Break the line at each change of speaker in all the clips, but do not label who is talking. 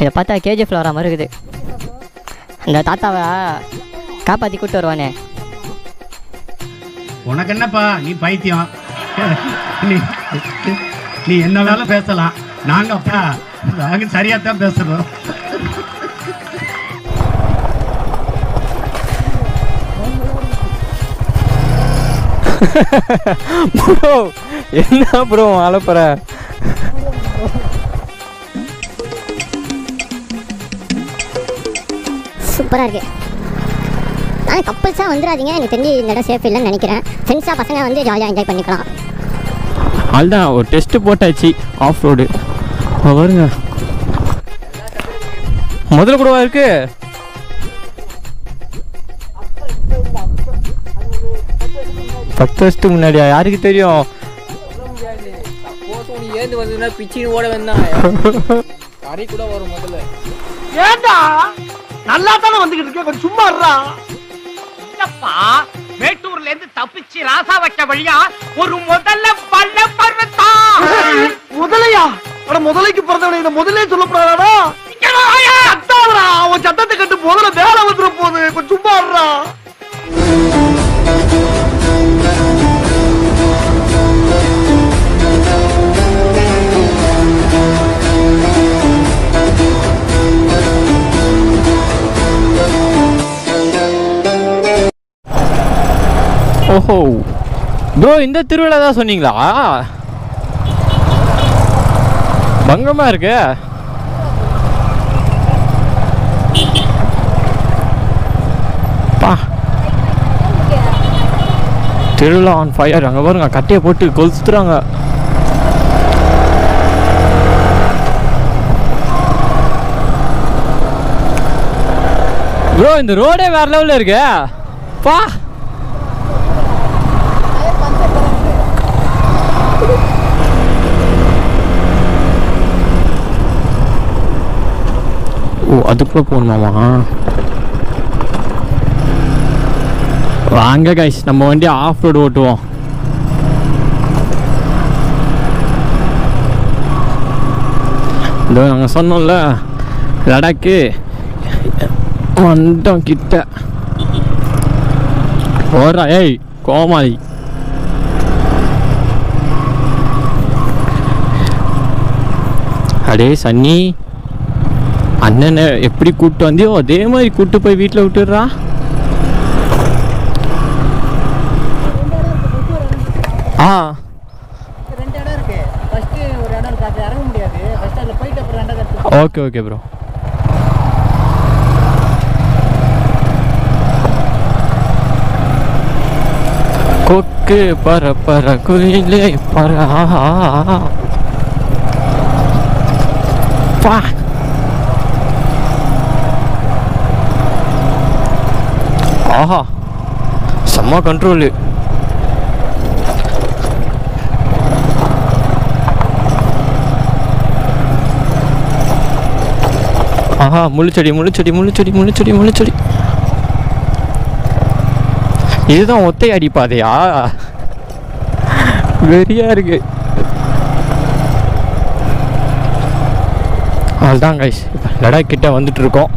இதை பார்த்தா கேஜிஎஃப்ல வர மாதிரி இருக்குது. அந்த தாத்தாவை காப்பாற்றி கூப்பிட்டு வருவானே.
உனக்கு என்னப்பா, நீ பைத்தியம். நீ என்ன வேலை பேசலாம், நாங்க சரியாத்தான் பேசுறோம்.
ப்ரோ என்ன ப்ரோ அலப்பற?
சூப்பராக இருக்கு. ஆனால் கப்புள்ஸாக வந்துடாதீங்க, எனக்கு தெரிஞ்சு இந்த இடம் சேஃப் இல்லைன்னு நினைக்கிறேன். ஃப்ரெண்ட்ஸாக பசங்க வந்து ஜாலியாக என்ஜாய் பண்ணிக்கலாம்.
அதுதான் ஒரு டெஸ்ட்டு போட்டாச்சு. ஆஃப் ரோடு வருங்க முதல்ல கூடவா இருக்கு. பத்து வருஷத்துக்கு முன்னாடியா? யாருக்கு தெரியும்?
ஏந்து வந்ததுன்னா பிச்சின்னு ஓட வந்தான் கரை கூட வரும். முதல்ல
ஏண்டா நல்லா தானே வந்துகிட்டு இருக்கேன், கொஞ்சம் சும்மா இருடா. இல்லப்பா, மேட்டூர்ல இருந்து தப்பிச்சு ராசா வைக்க வழியா ஒரு முதல்ல பல்ல பருவத்தா. முதலையா? அட முதலைக்கு பிறந்தவனை இந்த முதலே சொல்லப்படாதா? சத்தாவரா, அவன் சத்தத்தை கட்டு முதல்ல வேலை வந்துட போகுது, கொஞ்சம் சும்மா இருடா.
ஓஹோ ப்ரோ, இந்த திருவிழா தான் சொன்னீங்களா? பங்கமா இருக்கு. பா திருவிழா ஆன் ஃபயர். அங்கே பாருங்க, கட்டையை போட்டு கொளுத்துறாங்க. ப்ரோ இந்த ரோடே வேற லெவலில் இருக்கு. பா ஓ, அதுக்குள்ள போகணுமாமா? வாங்க கைஸ், நம்ம வண்டி ஆஃப் ரோடு ஓட்டுவோம். இதோ நாங்கள் சொன்னோம்ல லடாக்கு வந்துட்டோம் கிட்ட. ஓடுறா ஏய் கோமாளி. அடே சன்னி, அண்ணனை எப்படி கூப்பிட்டு வந்தியோ அதே மாதிரி கூப்பிட்டு போய் வீட்டில் விட்டுடுறா. ஆ
ரெண்டு இடம் இருக்கு. ஃபர்ஸ்ட் ஒரு இடம் இருக்கு, அது இறங்க முடியாது. ஃபர்ஸ்ட் அதில் போயிட்டு அப்புறம் ரெண்டாவது இடத்துக்கு.
Okay okay bro. கொக்கு பர பர குயிலே பர. பா ஆஹா செம்ம கண்ட்ரோலு. ஆஹா முள்ளுச்செடி முள்ளுச்செடி முள்ளுச்செடி முள்ளுச்செடி முள்ளுச்செடி. இதுதான் ஒத்தை அடிப்பாதையா? வெறியா இருக்கு. அதுதான் கைஸ், இப்போ லடாக் கிட்ட வந்துட்டு இருக்கோம்.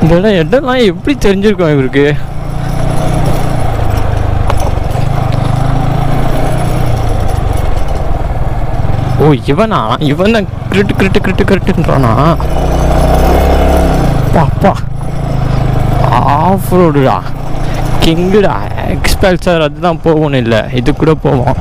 இந்த இடம்லாம் எப்படி தெரிஞ்சிருக்கோம் இவருக்கு? ஓ இவனா? இவன் தான் கிரிட்டு கிரிட்டு கிரிட்டு கிரிட்டுன்றானா? பாப்பா ஆஃப் ரோடுடா, கிங்குடா, எக்ஸ்பல்சர் அதுதான் போகணும். இல்லை இது கூட போவோம்.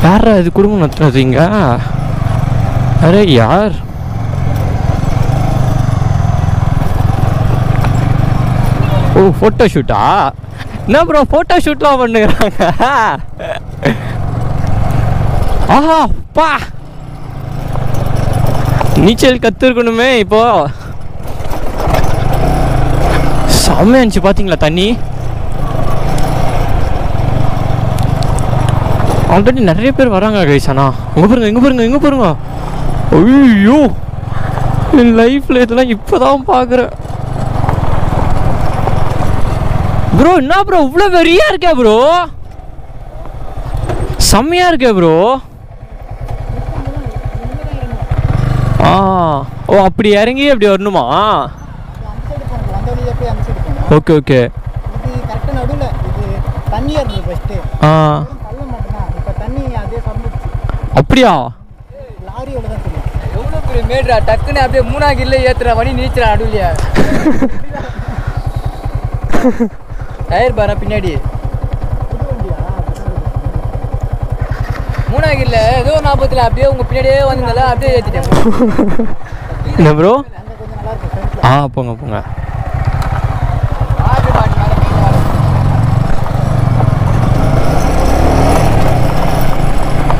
யாரா இது குடும்பம் நடத்துறதுங்க? அரே யார்? ஓ ஃபோட்டோ ஷூட்டா? என்ன ப்ரோ ஃபோட்டோ ஷூட்லாம் பண்ணுறாங்க? ஆஹா பா, நீச்சல் கற்றுருக்கணுமே. இப்போ செம்மையா இருந்துச்சு பார்த்தீங்களா தண்ணி? ஆல்ரெடி நிறைய பேர் வராங்க கைஸ். ஆனால் இங்கே பாருங்க இங்கே பாருங்க இங்கே பாருங்க. ஐயோ என் லைஃப்பில் இதெல்லாம் இப்போ தான் பார்க்குறேன் ப்ரோ. என்ன ப்ரோ இவ்வளோ வெறியா இருக்கா ப்ரோ? செம்மையாக இருக்கே ப்ரோ. ஆ ஓ அப்படி இறங்கி அப்படி வரணுமா?
அந்த சைடு போகணும், அந்த வழியாக போய் அந்த சைடு போகணும்.
Okay okay.
இது கரெக்டாக நடுவில் இது தண்ணியாக இருந்தது ஃபஸ்ட்டு.
ஆ
பள்ளம் மட்டும்தான், இப்போ தண்ணி அதே திறந்துச்சு.
அப்படியா?
லாரியோட தான் தெரியும்.
எவ்வளோ பெரிய மேட்ரா, டக்குன்னு அப்படியே 3ஆம் கில்ல ஏற்றுற வண்டி நீச்சுறா நடுவில்லையா. டயர் பாரா பின்னாடி 3ஆம் கில்ல ஏதோ 40 அப்படியே உங்கள் பின்னாடியே வந்ததால அப்படியே ஏற்றிட்டேன்.
என்ன ப்ரோ?
அங்கே கொஞ்சம் நல்லா இருக்கும் ஃப்ரெண்ட்ஸில்.
ஆ போங்க போங்க.
ஆட்டு மாட்டு மேலே கையில் வர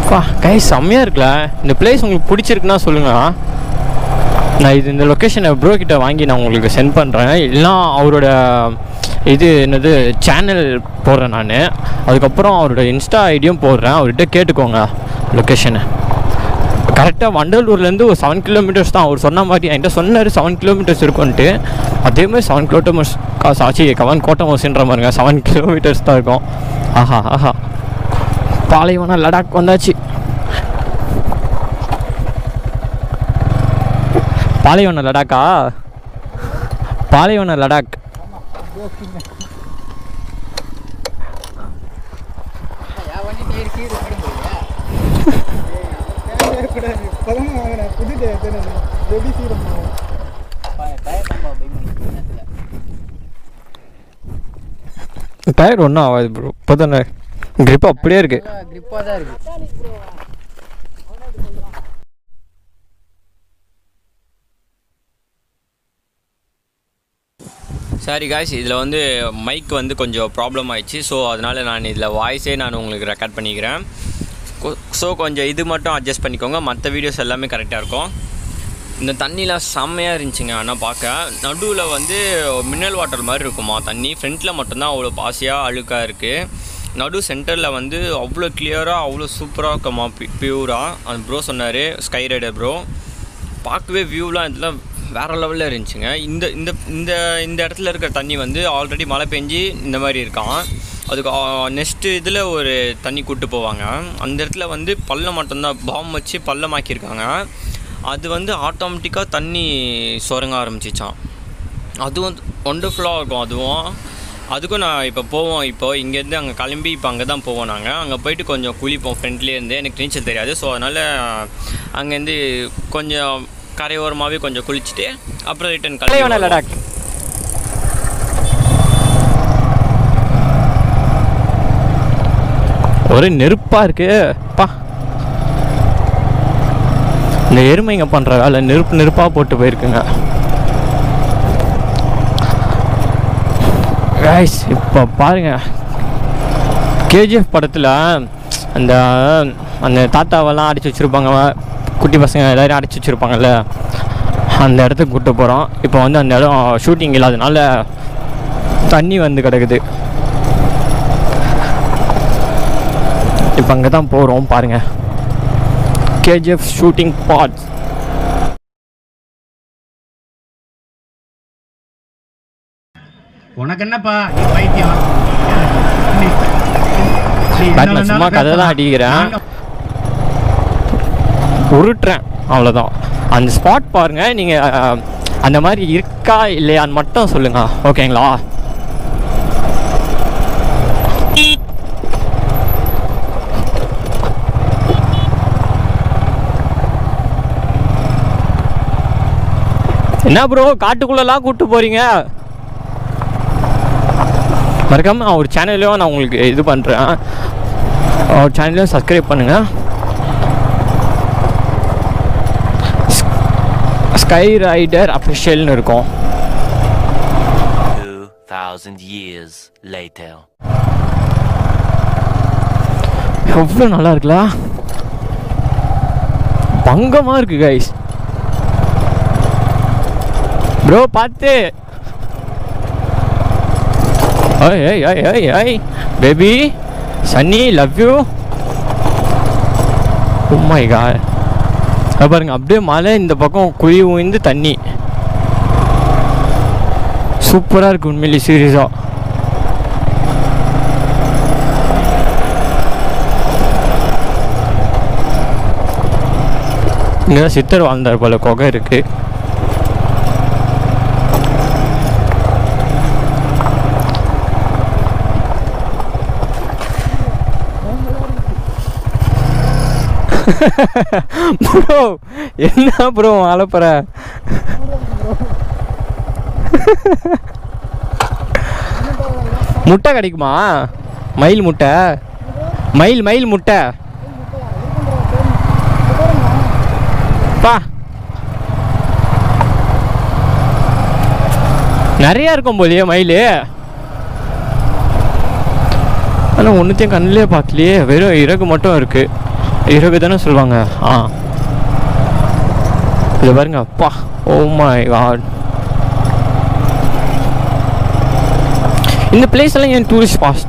பா கைஸ் செம்மையாக இருக்குல்ல. இந்த பிளேஸ் உங்களுக்கு பிடிச்சிருக்குன்னா சொல்லுங்கள். நான் இந்த லொக்கேஷனை ப்ரோ கிட்ட வாங்கி நான் உங்களுக்கு சென்ட் பண்ணுறேன். எல்லாம் அவரோட இது என்னது சேனல் போடுறேன் நான். அதுக்கப்புறம் அவரோட இன்ஸ்டா ஐடியும் போடுறேன். அவர்கிட்ட கேட்டுக்கோங்க லொக்கேஷனை. கரெக்டாக வண்டலூர்லேருந்து ஒரு 7 கிலோமீட்டர்ஸ் தான். அவர் சொன்ன மாதிரி என்கிட்ட சொன்னார் 7 கிலோமீட்டர்ஸ் இருக்கும்ன்ட்டு. அதேமாதிரி 7 கிலோமீட்டர்ஸ் ஆச்சு. கவன் கோட்டமோசின்ற மாதிரிங்க 7 கிலோமீட்டர்ஸ் தான் இருக்கும். ஆஹா ஆஹா பாலைவனம் லடாக் வந்தாச்சு. பாலைவனம் லடாக்கா? பாலைவனம் லடாக்.
என் வண்டி நீர் கீழே போடுங்க.
இப்போதான் வாங்கினேன் புது டயர் எப்படி சீரம் போகும்.
டயர் ஒன்றும் ஆகாது ப்ரோ. இப்போ தானே க்ரிப் அப்படியே இருக்குது.
கிரிப்பாக தான் இருக்குது.
சாரி காய்ஸ், இதில் வந்து மைக் வந்து கொஞ்சம் ப்ராப்ளம் ஆயிடுச்சு. ஸோ அதனால் நான் இதில் வாய்ஸே நான் உங்களுக்கு ரெக்கார்ட் பண்ணிக்கிறேன். ஸோ கொஞ்சம் இது மட்டும் அட்ஜஸ்ட் பண்ணிக்கோங்க. மற்ற வீடியோஸ் எல்லாமே கரெக்டாக இருக்கும். இந்த தண்ணிலாம் செம்மையாக இருந்துச்சுங்க. ஆனால் பார்க்க நடுவில் வந்து மினரல் வாட்டர் மாதிரி இருக்குமா தண்ணி. ஃப்ரண்ட்டில் மட்டும்தான் அவ்வளோ பாசியாக அழுக்காக இருக்குது. நடு சென்டரில் வந்து அவ்வளோ கிளியராக அவ்வளோ சூப்பராக இருக்குமா பியூராக. அந்த ப்ரோ சொன்னார், ஸ்கை ரைடர் ப்ரோ. பார்க்கவே வியூலாம் இதெல்லாம் வேறு லெவலில் இருந்துச்சுங்க. இந்த இந்த இந்த இந்த இடத்துல இருக்கிற தண்ணி வந்து ஆல்ரெடி மழை பெஞ்சு இந்த மாதிரி இருக்கான். அதுக்கு நெக்ஸ்ட்டு இதில் ஒரு தண்ணி கூப்பிட்டு போவாங்க. அந்த இடத்துல வந்து பள்ளம் மட்டும்தான் பாம் வச்சு பள்ளமாக்கியிருக்காங்க. அது வந்து ஆட்டோமேட்டிக்காக தண்ணி சுரங்க ஆரம்பிச்சிச்சான். அதுவும் ஒண்டர்ஃபுல்லாக இருக்கும். அதுக்கும் நான் இப்போ போவோம். இப்போ இங்கேருந்து அங்கே கிளம்பி இப்போ அங்கே தான் போவோம். நாங்கள் அங்கே போயிட்டு கொஞ்சம் குளிப்போம் ஃப்ரெண்ட்லேருந்து. எனக்கு நீச்சல் தெரியாது. ஸோ அதனால் அங்கேருந்து கொஞ்சம் கரையோரமாகவே கொஞ்சம் குளிச்சுட்டு அப்புறம் ரிட்டன்
பாலைவனம் லடாக். ஒரே நெருப்பாக இருக்குப்பா. இந்த எருமைங்க பண்ணுற வேலை நெருப்பாக போட்டு போயிருக்குங்க. கைஸ் இப்போ பாருங்க, கேஜிஎஃப் படத்தில் அந்த அந்த தாத்தாவெல்லாம் அடித்து வச்சுருப்பாங்க, குட்டி பசங்க எல்லோரும் அடித்து வச்சுருப்பாங்கல்ல, அந்த இடத்துக்கு கூப்பிட்டு போகிறோம். இப்போ வந்து அந்த இடம் ஷூட்டிங் இல்லாதனால தண்ணி வந்து கிடக்குது. இப்போ அங்கே தான் போகிறோம். பாருங்கள், கேஜிஎஃப் ஷூட்டிங் ஸ்பாட்ஸ்.
உனக்கு என்னப்பா நீ பைத்தியம்?
நான் சும்மா கதை தான் அடிக்கிறேன், உருட்டுறேன், அவ்வளோதான். அந்த ஸ்பாட் பாருங்கள். நீங்கள் அந்த மாதிரி இருக்கா இல்லையான்னு மட்டும் சொல்லுங்கள், ஓகேங்களா? என்ன ப்ரோ காட்டுக்குள்ளெல்லாம் கூப்பிட்டு போகிறீங்க? மறக்காமல் அவர் சேனல்லையும் நான் உங்களுக்கு இது பண்ணுறேன். அவர் சேனலையும் சப்ஸ்கிரைப் பண்ணுங்கள். ஸ்கை ரைடர் அஃபிஷியல்னு இருக்கும்.
2000 years later.
எவ்வளோ நல்லா இருக்குல்ல, பங்கமாக இருக்குது கைஸ். ப்ரோ பார்த்து. ஐய் ஐய் ஐய் ஐய் ஐய் baby Sunny love you. Oh my God, பாருங்க அப்படியே மழை, இந்த பக்கம் குழி உயிர்ந்து தண்ணி. சூப்பராக இருக்குது உண்மையிலே, சீரியஸாக. இங்கே தான் சித்தர் வாழ்ந்தார் போல குகை இருக்குது. ப்ரோ என்ன ப்ரோ அலப்புற? முட்டை கிடைக்குமா? மயில் முட்டை, மயில் முட்டை பா நிறையா இருக்கும் போலியே மயில். ஆனால் ஒன்றுத்தையும் கண்ணிலே பார்க்கலையே, வெறும் இறகு மட்டும் இருக்குது. இறகு தானே சொல்லுவாங்க. இது பாருங்க. அப்பா ஓ மை காட். இந்த பிளேஸ் எல்லாம் ஏன் டூரிஸ்ட் பாஸ்?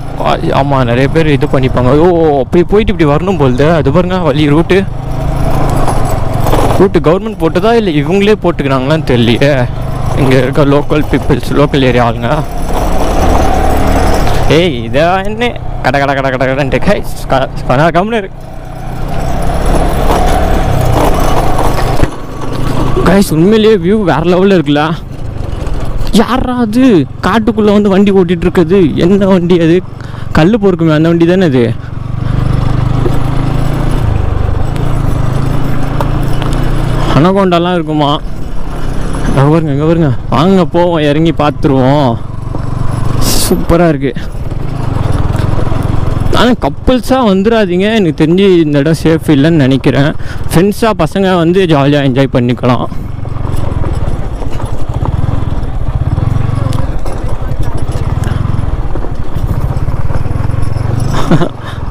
ஆமாம் நிறைய பேர் இது பண்ணிப்பாங்க. ஓ அப்படி போயிட்டு இப்படி வரணும் போல்து. அது பாருங்க வழி ரூட்டு கவர்மெண்ட் போட்டதா இல்லை இவங்களே போட்டுக்கிறாங்களான்னு தெரியலையே. இங்கே இருக்க லோக்கல் பீப்புள்ஸ், லோக்கல் ஏரியா ஆளுங்க. ஏய் இதை என்ன கடை கம்னு இருக்கு கைஸ். உண்மையிலேயே வியூ வேற லெவலில் இருக்குல்ல. யாரா அது காட்டுக்குள்ளே வந்து வண்டி ஓட்டிகிட்டு இருக்குது? என்ன வண்டி அது? கல் பொறுக்குமே அந்த வண்டி தானே அது? அனகொண்டாலாம் இருக்குமா? பாருங்க இங்கே பாருங்க. வாங்க போவோம், இறங்கி பார்த்துருவோம். சூப்பராக இருக்குது. ஆனால் கப்புள்ஸாக வந்துடாதீங்க, எனக்கு தெரிஞ்சு இந்த இடம் சேஃப் இல்லைன்னு நினைக்கிறேன். ஃப்ரெண்ட்ஸாக பசங்க வந்து ஜாலியாக என்ஜாய் பண்ணிக்கலாம்.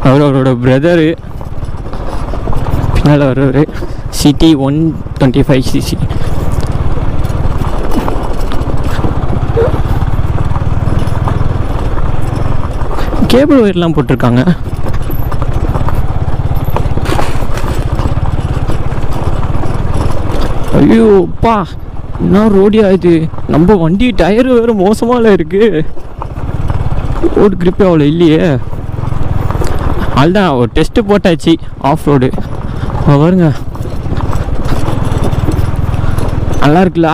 அவரோட பிரதரு பின்னால் வருவார். City 125cc. கேபிள் ஒயர்லாம் போட்டிருக்காங்க. ஐயோ அப்பா என்ன ரோடியா இது? நம்ம வண்டி டயரு வேறு மோசமால இருக்கு. ரோடு கிரிப்பே அவ்வளோ இல்லையே. அதுதான் ஒரு டெஸ்ட்டு போட்டாச்சு ஆஃப் ரோடு. பாருங்க நல்லா இருக்குல்ல.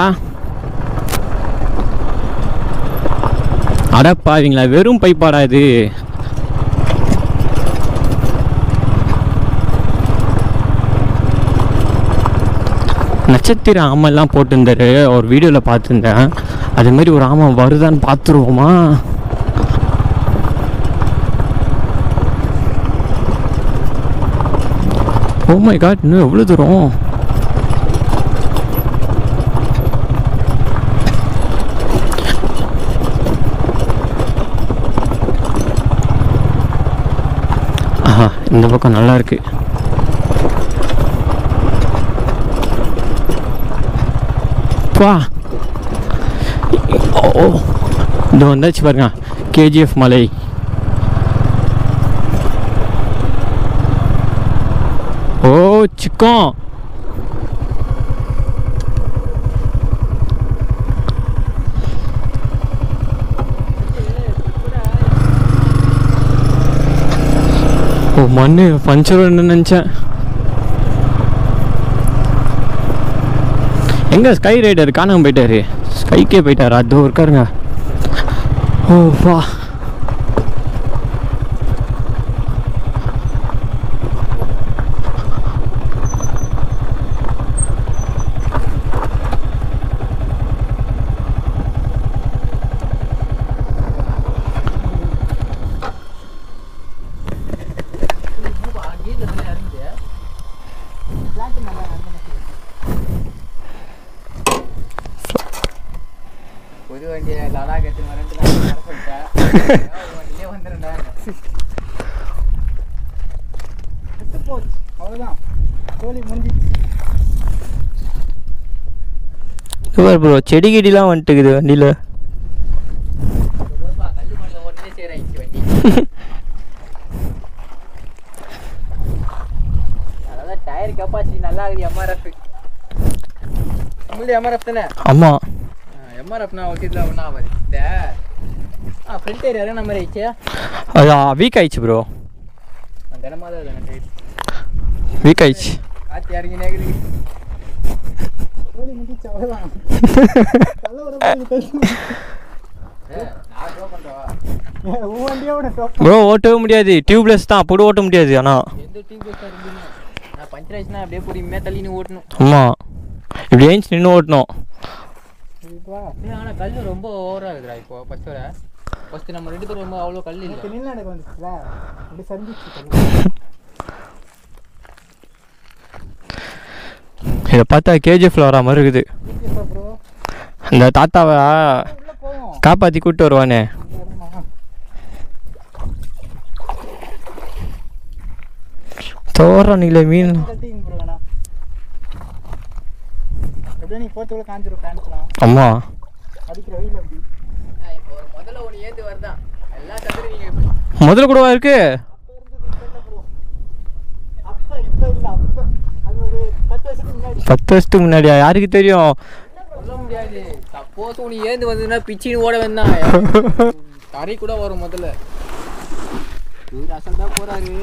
அடப்பாவீங்களா, வெறும் பைப்பாடா இது? நட்சத்திர ஆமெல்லாம் போட்டிருந்தாரு ஒரு வீடியோவில் பார்த்துருந்தேன். அதுமாரி ஒரு ஆமை வருதான்னு பார்த்துருவோமா? ஓ மை காட், இன்னும் எவ்வளோ தூரம்? ஆஹா இந்த பக்கம் நல்லா இருக்கு. பா ஓ இது வந்தாச்சு பாருங்க, கேஜிஎஃப் மலை. ஓ சிக்கம். ஓ மண்ணு பஞ்சர் நினச்சேன். எங்க ஸ்கை ரைடர் காணாம போயிட்டாரு? ஸ்கைக்கே போயிட்டாரா? அதோ இருக்காருங்க. ஓ வா
புது வண்டியை லடாக் எடுத்து வரேன்ட்டு நான் வர சொல்லிட்டேன். வண்டியிலே வந்துடும்டா. அவ்வளோதான், தோழி முடிஞ்சிச்சு.
ப்ரோ செடி கிடிலாம் வந்துட்டுக்குது வண்டியில்.
கல்லு மண்ணில் ஓட்டுனே சேராயிடுச்சு வண்டி. அதாவது டயர் கெப்பாசிட்டி நல்லா இருக்குது. எம்ஆர்எஃப் உங்களுடைய எம்ஆர்எஃப் தானே?
ஆமாம்
எம்ஆர்எஃப்னா ஓகே இதில் ஒன்றா ஆகாது. இந்த ஃப்ரண்ட் டயர் இறங்கின மாதிரி ஆயிடுச்சு.
அது வீக் ஆயிடுச்சு ப்ரோ.
தினமாக தான் டயர்
வீக் ஆயிடுச்சு.
காற்று இறங்கினே இருக்குது.
கோழி முடிச்சு அவ்வளோதான் கல்ல விட உன் வண்டியோட டோப்
ப்ரோ ஓட்டவே முடியாது, டியூப்லெஸ் தான், அப்படி ஓட்ட முடியாது. ஆனால்
எந்த டியூப்லெஸ்ஸாக இருந்துன்னு நான் பஞ்சர் ஆயிடுச்சுன்னா அப்படியே பொறுமையாக தள்ளின்னு ஓட்டணும்.
ஆமாம், இப்படி ஏஞ்சி நின்று ஓட்டணும்.
ஆனால் கல் ரொம்ப ஓவராக இருக்குதுடா இப்போ பச்சோரை. ஃபஸ்ட்டு நம்ம 2 பேரும் ரொம்ப அவ்வளோ கல் இல்லை.
நின்று எனக்கு வந்துச்சுல அப்படி சரிஞ்சிச்சு.
இதை பார்த்தா கேஜிஎஃப்ல வர மாதிரி இருக்குது.
ப்ரோ
அந்த தாத்தாவை
உள்ள போவோம்.
காப்பாற்றி கூப்பிட்டு வருவானே. தோற நீல மீன்.
கட்டிங் ப்ரோ வேணா அப்படியே நீ போறதுக்குள்ள காஞ்சிரும் பேண்ட்லாம்.
அம்மா
அடிக்கிற வெயில் அப்படி.
இப்போ முதல்ல ஒன்று ஏந்து வருதான் எல்லா கதிரும் நீங்கள்
முதல்ல கூடவா இருக்கு?
அப்ப இப்போ இல்லை அப்போ அது ஒரு 10 வருஷத்துக்கு முன்னாடி.
10 வருஷத்துக்கு முன்னாடியா? யாருக்கு தெரியும்?
சொல்ல முடியாது. சப்போஸ் ஒன்று ஏந்து வந்ததுன்னா பிச்சின்னு ஓட வந்தான் தரை கூட வரும் முதல்ல. இவர் அசல் தான் போகிறாரு.